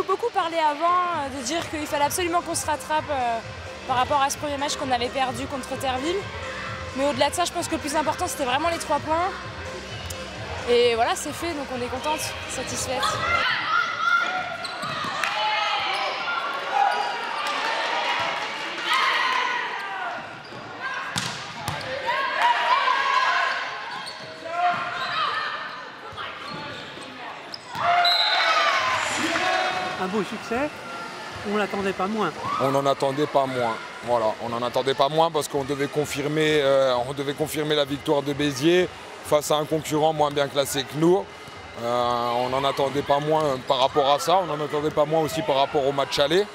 beaucoup parlé avant, de dire qu'il fallait absolument qu'on se rattrape par rapport à ce premier match qu'on avait perdu contre Terville. Mais au-delà de ça, je pense que le plus important, c'était vraiment les 3 points. Et voilà, c'est fait, donc on est contente, satisfaite. Un beau succès, on ne l'attendait pas moins. On n'en attendait pas moins. Voilà, on n'en attendait pas moins parce qu'on devait confirmer la victoire de Béziers face à un concurrent moins bien classé que nous. On n'en attendait pas moins par rapport à ça, on n'en attendait pas moins aussi par rapport au match aller,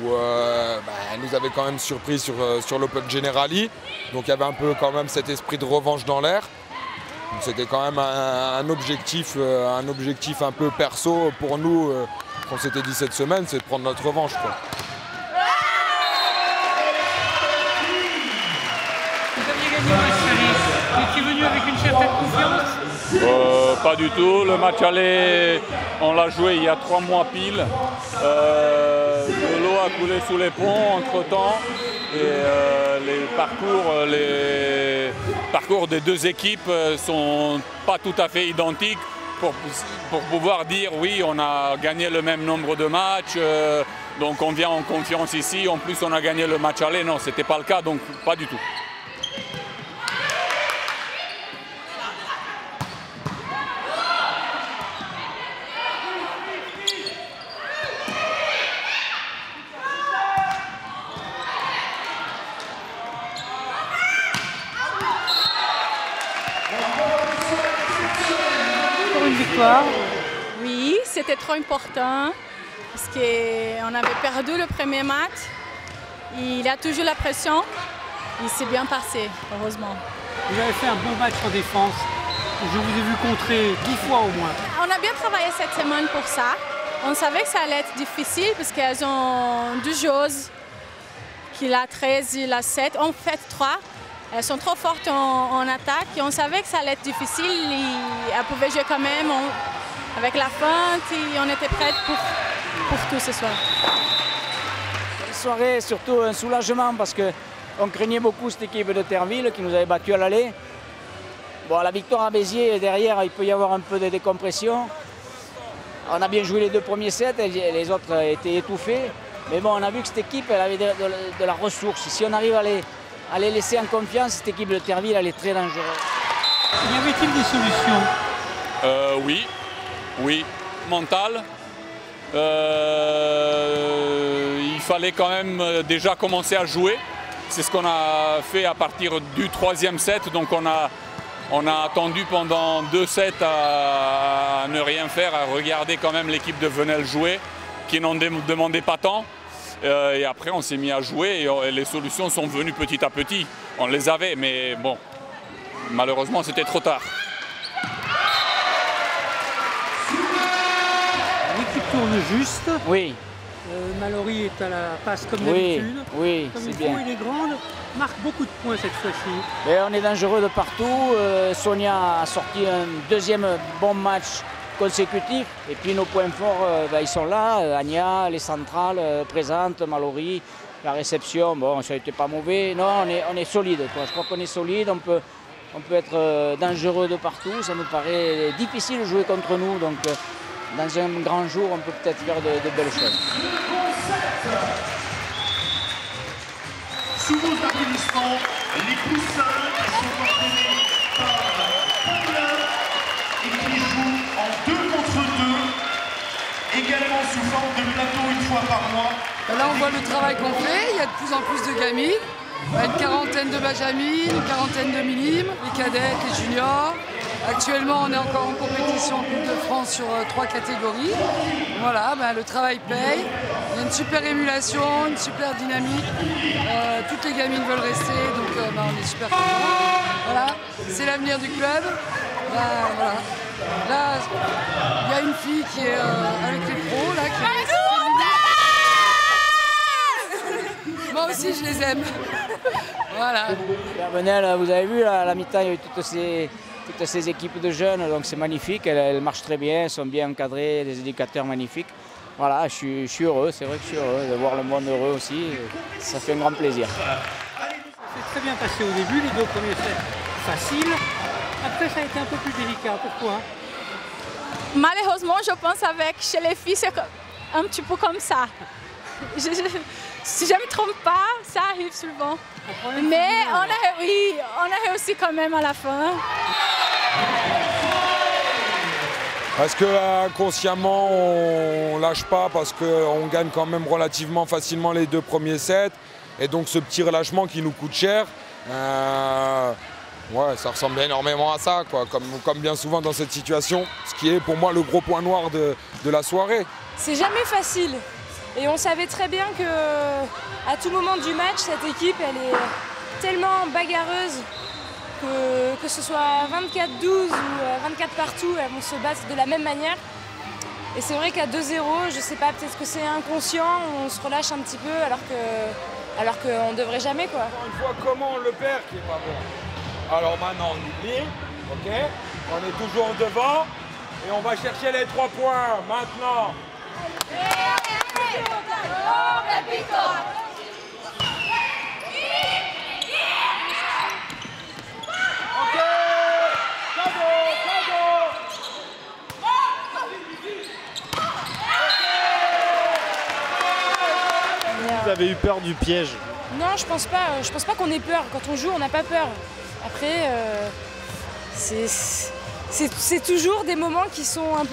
où elle nous avait quand même surpris sur l'Open Generali. Donc il y avait un peu quand même cet esprit de revanche dans l'air. C'était quand même un objectif un peu perso pour nous, qu'on s'était dit cette semaine, c'est de prendre notre revanche, quoi. Vous aviez gagné le match aller, vous étiez venu avec une certaine confiance? Pas du tout. Le match aller, on l'a joué il y a 3 mois pile. De l'eau a coulé sous les ponts entre-temps. Et les parcours des 2 équipes sont pas tout à fait identiques pour pouvoir dire oui, on a gagné le même nombre de matchs, donc on vient en confiance ici. En plus, on a gagné le match aller. Non, c'était pas le cas, donc pas du tout. Pour une victoire. Oui, c'était trop important parce qu'on avait perdu le premier match. Il a toujours la pression. Il s'est bien passé, heureusement. Vous avez fait un bon match en défense. Je vous ai vu contrer 10 fois au moins. On a bien travaillé cette semaine pour ça. On savait que ça allait être difficile parce qu'elles ont 2 joueuses, qu'il a 13, il a 7, en fait 3. Elles sont trop fortes en attaque et on savait que ça allait être difficile. Elles pouvaient jouer quand même avec la feinte et on était prêtes pour tout ce soir. Une soirée, surtout un soulagement parce qu'on craignait beaucoup cette équipe de Terville qui nous avait battus à l'aller. Bon, la victoire à Béziers, derrière, il peut y avoir un peu de décompression. On a bien joué les 2 premiers sets, les autres étaient étouffés. Mais bon, on a vu que cette équipe, elle avait de la ressource. Si on arrive à les laisser en confiance, cette équipe de Terville, elle est très dangereuse. Y avait-il des solutions? Oui, mental. Il fallait quand même déjà commencer à jouer. C'est ce qu'on a fait à partir du 3e set. Donc on a attendu pendant 2 sets à ne rien faire, à regarder quand même l'équipe de Venelle jouer, qui n'en demandait pas tant. Et après, on s'est mis à jouer et les solutions sont venues petit à petit. On les avait, mais bon, malheureusement, c'était trop tard. L'équipe tourne juste. Oui. Mallory est à la passe comme Oui, d'habitude. oui, Comme c'est il bien. faut, il est grande, marque beaucoup de points cette fois-ci. On est dangereux de partout. Sonia a sorti un 2e bon match consécutif. Et puis nos points forts, ils sont là. Anya, les centrales présentes, Mallory, la réception, bon, ça n'était pas mauvais. Non, on est solide, quoi. Je crois qu'on est solide, on peut être dangereux de partout. Ça me paraît difficile de jouer contre nous. Donc, dans un grand jour, on peut peut-être faire de belles choses. Sous vos applaudissements, les poussins qui sont entraînés par Paula et qui jouent en 2 contre 2, également sous forme de plateau une fois par mois. Là, on voit le travail qu'on fait. Il y a de plus en plus de gamines. Une quarantaine de benjamines, une quarantaine de minimes, les cadettes, les juniors. Actuellement, on est encore en compétition en Coupe de France sur 3 catégories. Voilà, le travail paye. Il y a une super émulation, une super dynamique. Toutes les gamines veulent rester, donc on est super contents. Voilà, c'est l'avenir du club. Voilà. Là, il y a une fille qui est avec les pros, là, qui est... Moi aussi, je les aime. Voilà. Venelle, vous avez vu, à la mi-temps, il y a eu toutes ces équipes de jeunes, donc c'est magnifique, elles marchent très bien, elles sont bien encadrées, des éducateurs magnifiques. voilà, je suis heureux, c'est vrai que je suis heureux de voir le monde heureux aussi, ça fait un grand plaisir. Ça s'est très bien passé au début, les 2 premiers sets faciles. Après, ça a été un peu plus délicat. Pourquoi? Malheureusement, je pense chez les filles, c'est un petit peu comme ça. Si je ne me trompe pas, ça arrive souvent. Mais on a réussi quand même à la fin. Parce que inconsciemment, on lâche pas parce qu'on gagne quand même relativement facilement les 2 premiers sets. Et donc ce petit relâchement qui nous coûte cher, ouais, ça ressemble énormément à ça, quoi, comme bien souvent dans cette situation, ce qui est pour moi le gros point noir de la soirée. C'est jamais facile. Et on savait très bien qu'à tout moment du match, cette équipe, elle est tellement bagarreuse que ce soit 24-12 ou 24 partout, elles vont se battre de la même manière. Et c'est vrai qu'à 2-0, je sais pas, peut-être que c'est inconscient, on se relâche un petit peu alors qu'on ne devrait jamais, quoi. Encore une fois, comment on le perd qui est pas bon. Alors maintenant on oublie, ok, on est toujours devant et on va chercher les 3 points maintenant. Vous avez eu peur du piège? Non, je pense pas. Je pense pas qu'on ait peur. Quand on joue, on n'a pas peur. Après, c'est toujours des moments qui sont un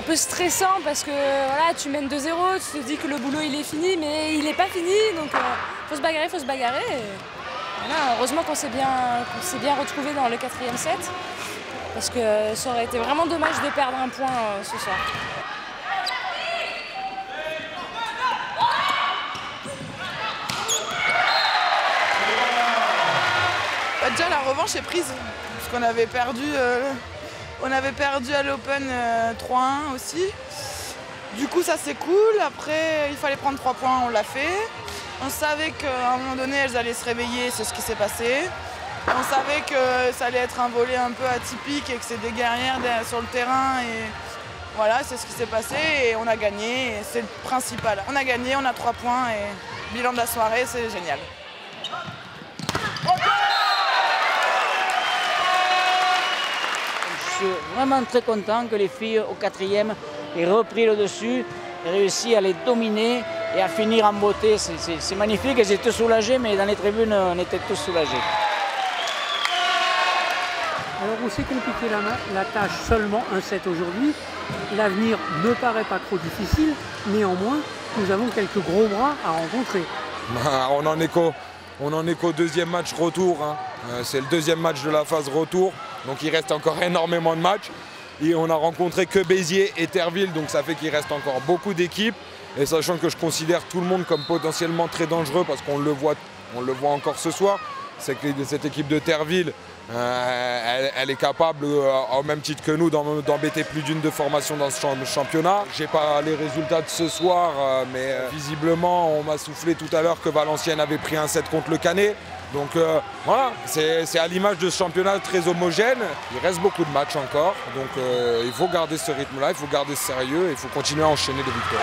peu stressants parce que voilà, tu mènes 2-0, tu te dis que le boulot il est fini, mais il n'est pas fini. Donc faut se bagarrer, Et, voilà, heureusement qu'on s'est bien retrouvés dans le 4e set parce que ça aurait été vraiment dommage de perdre un point ce soir. Déjà la revanche est prise, parce qu'on avait perdu, à l'Open 3-1 aussi. Du coup ça c'est cool, après il fallait prendre 3 points, on l'a fait. On savait qu'à un moment donné elles allaient se réveiller, c'est ce qui s'est passé. On savait que ça allait être un volley un peu atypique et que c'est des guerrières sur le terrain. Et voilà, c'est ce qui s'est passé et on a gagné, et c'est le principal. On a gagné, on a 3 points et bilan de la soirée, c'est génial. Je suis vraiment très content que les filles au 4e aient repris le dessus, aient réussi à les dominer et à finir en beauté. C'est magnifique, elles étaient soulagées, mais dans les tribunes, on était tous soulagés. Alors on s'est compliqué la tâche seulement un set aujourd'hui. L'avenir ne paraît pas trop difficile, néanmoins, nous avons quelques gros bras à rencontrer. On en est qu'au 2e match retour, hein. C'est le 2e match de la phase retour, donc il reste encore énormément de matchs. Et on a rencontré que Béziers et Terville, donc ça fait qu'il reste encore beaucoup d'équipes. Et sachant que je considère tout le monde comme potentiellement très dangereux, parce qu'on le voit encore ce soir, c'est que cette équipe de Terville, elle est capable, au même titre que nous, d'embêter plus d'une de formation dans ce championnat. Je n'ai pas les résultats de ce soir, mais visiblement, on m'a soufflé tout à l'heure que Valenciennes avait pris un set contre le Canet. Donc voilà, c'est à l'image de ce championnat très homogène. Il reste beaucoup de matchs encore, donc il faut garder ce rythme-là, il faut garder ce sérieux et il faut continuer à enchaîner les victoires.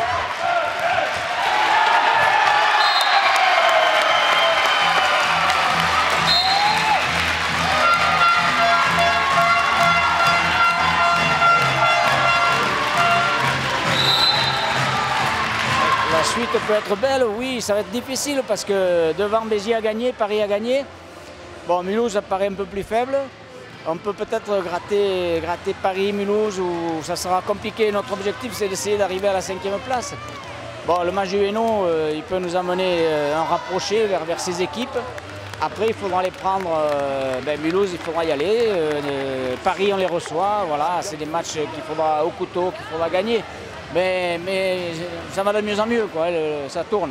La suite peut être belle, oui, ça va être difficile parce que devant Béziers a gagné, Paris a gagné. Bon, Mulhouse ça paraît un peu plus faible. On peut peut-être gratter Paris, Mulhouse, où ça sera compliqué. Notre objectif, c'est d'essayer d'arriver à la 5e place. Bon, le match du Hainaut, il peut nous amener un rapproché vers ces équipes. Après, il faudra les prendre. Mulhouse, il faudra y aller. Paris, on les reçoit. Voilà, c'est des matchs qu'il faudra au couteau, qu'il faudra gagner. Mais ça va de mieux en mieux, quoi. Ça tourne.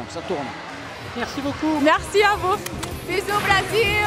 Merci beaucoup. Merci à vous. Bisous, Brésil.